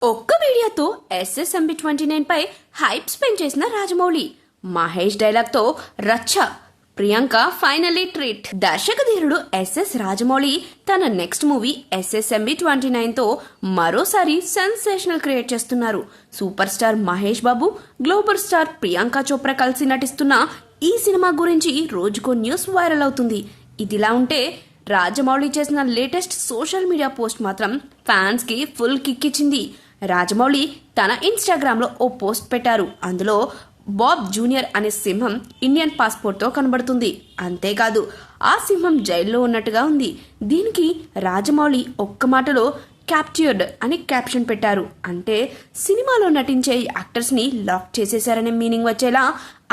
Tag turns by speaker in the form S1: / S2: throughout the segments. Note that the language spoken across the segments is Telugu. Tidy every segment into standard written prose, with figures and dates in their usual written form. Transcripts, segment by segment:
S1: ఒక్క వీడియోతో SSMB29 పై హైప్ స్పెండ్ చేసిన రాజమౌళి మహేష్ డైలాగ్ తో రచ్చ ప్రియాంక ఫైనల్లీ ట్రీట్. దర్శక ధీరుడు SS రాజమౌళి తన నెక్స్ట్ మూవీ SSMB29 తో మరోసారి సెన్సేషనల్ క్రియేట్ చేస్తున్నారు. Super star Mahesh Babu, global star Priyanka Chopra కలిసి నటిస్తున్న ఈ సినిమా గురించి రోజుకో న్యూస్ వైరల్ అవుతుంది. ఇదిలా ఉంటే రాజమౌళి చేసిన లేటెస్ట్ సోషల్ మీడియా పోస్ట్ మాత్రం ఫ్యాన్స్ కి ఫుల్ కిక్ ఇచ్చింది. రాజమౌళి తన ఇన్స్టాగ్రామ్ లో ఓ పోస్ట్ పెట్టారు. అందులో బాబ్ జూనియర్ అనే సింహం ఇండియన్ పాస్పోర్ట్ తో కనబడుతుంది. అంతేకాదు ఆ సింహం జైల్లో ఉన్నట్టుగా ఉంది. దీనికి రాజమౌళి ఒక్క మాటలో క్యాప్చర్డ్ అని క్యాప్షన్ పెట్టారు. అంటే సినిమాలో నటించే యాక్టర్స్ ని లాక్ చేసేశారనే మీనింగ్ వచ్చేలా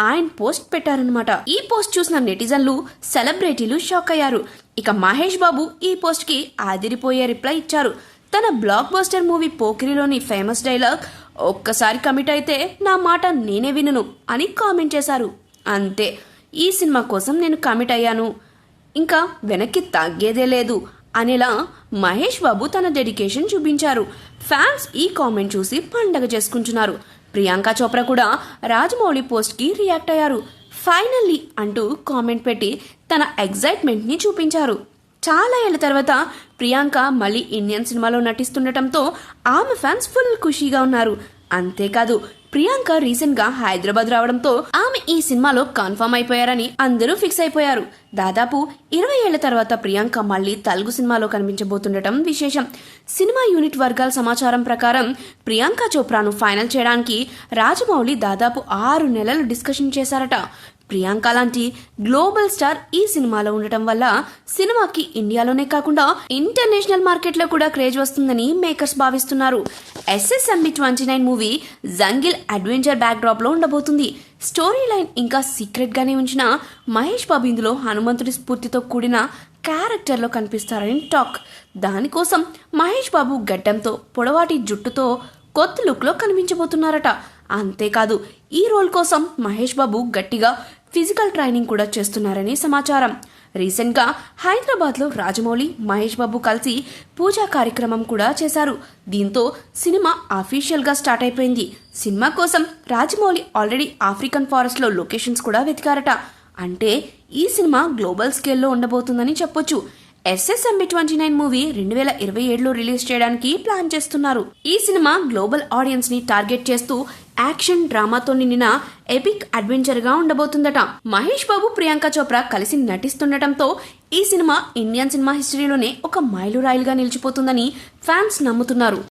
S1: ఆయన పోస్ట్ పెట్టారనమాట. ఈ పోస్ట్ చూసిన నెటిజన్లు, సెలబ్రిటీలు షాక్ అయ్యారు. ఇక మహేష్ బాబు ఈ పోస్ట్ కి ఆదిరిపోయే రిప్లై ఇచ్చారు. తన బ్లాక్ బస్టర్ మూవీ పోకిరిలోని ఫేమస్ డైలాగ్ ఒక్కసారి కమిట్ అయితే నా మాట నేనే వినను అని కామెంట్ చేశారు. అంతే, ఈ సినిమా కోసం నేను కమిట్ అయ్యాను, ఇంకా వెనక్కి తగ్గేదే లేదు అనేలా మహేష్ బాబు తన డెడికేషన్ చూపించారు. ఫ్యాన్స్ ఈ కామెంట్ చూసి పండగ చేసుకుంటున్నారు. ప్రియాంక చోప్రా కూడా రాజమౌళి పోస్ట్ కి రియాక్ట్ అయ్యారు. ఫైనల్లీ అంటూ కామెంట్ పెట్టి తన ఎగ్జైట్మెంట్ ని చూపించారు. చాలా ఏళ్ల తర్వాత ప్రియాంక మళ్ళీ ఇండియన్ సినిమాలో నటిస్తుండటంతో ఆమె ఫ్యాన్స్ ఫుల్ ఖుషీగా ఉన్నారు. అంతేకాదు ప్రియాంక రీసెంట్ గా హైదరాబాద్ రావడంతో ఆమె ఈ సినిమాలో కన్ఫర్మ్ అయిపోయారని అందరూ ఫిక్స్ అయిపోయారు. దాదాపు 20 ఏళ్ల తర్వాత ప్రియాంక మళ్ళీ తెలుగు సినిమాలో కనిపించబోతుండటం విశేషం. సినిమా యూనిట్ వర్గాల సమాచారం ప్రకారం ప్రియాంక చోప్రాను ఫైనల్ చేయడానికి రాజమౌళి దాదాపు 6 నెలలు డిస్కషన్ చేశారట. ప్రియాంక లాంటి గ్లోబల్ స్టార్ ఈ సినిమాలో ఉండటం వల్ల సినిమాకి ఇండియాలోనే కాకుండా ఇంటర్నేషనల్ మార్కెట్ లో కూడా క్రేజ్ వస్తుందని మేకర్స్ భావిస్తున్నారు. SSMB29 movie jungle adventure back drop లో ఉండబోతుంది. స్టోరీ లైన్ ఇంకా సీక్రెట్ గానే ఉంచిన మహేష్ బాబు ఇందులో హనుమంతుడి స్ఫూర్తితో కూడిన క్యారెక్టర్ లో కనిపిస్తారని టాక్. దానికోసం మహేష్ బాబు గడ్డంతో, పొడవాటి జుట్టుతో కొత్త లుక్ లో కనిపించబోతున్నారట. అంతేకాదు ఈ రోల్ కోసం మహేష్ బాబు గట్టిగా ఫిజికల్ ట్రైనింగ్ కూడా చేస్తున్నారని సమాచారం. రీసెంట్ గా హైదరాబాద్ లో రాజమౌళి, మహేష్ బాబు కలిసి పూజా కార్యక్రమం కూడా చేశారు. దీంతో సినిమా అఫీషియల్ గా స్టార్ట్ అయిపోయింది. సినిమా కోసం రాజమౌళి ఆల్రెడీ ఆఫ్రికన్ ఫారెస్ట్ లో లొకేషన్స్ కూడా వెతికారట. అంటే ఈ సినిమా గ్లోబల్ స్కేల్లో ఉండబోతుందని చెప్పొచ్చు. SSMB29 మూవీ 2027లో రిలీజ్ చేయడానికి ప్లాన్ చేస్తున్నారు. ఈ సినిమా గ్లోబల్ ఆడియన్స్ ని టార్గెట్ చేస్తూ యాక్షన్, డ్రామాతో నిండిన ఎపిక్ అడ్వెంచర్ గా ఉండబోతుందట. మహేష్ బాబు, ప్రియాంక చోప్రా కలిసి నటిస్తుండటంతో ఈ సినిమా ఇండియన్ సినిమా హిస్టరీలోనే ఒక మైలురాయిలుగా నిలిచిపోతుందని ఫ్యాన్స్ నమ్ముతున్నారు.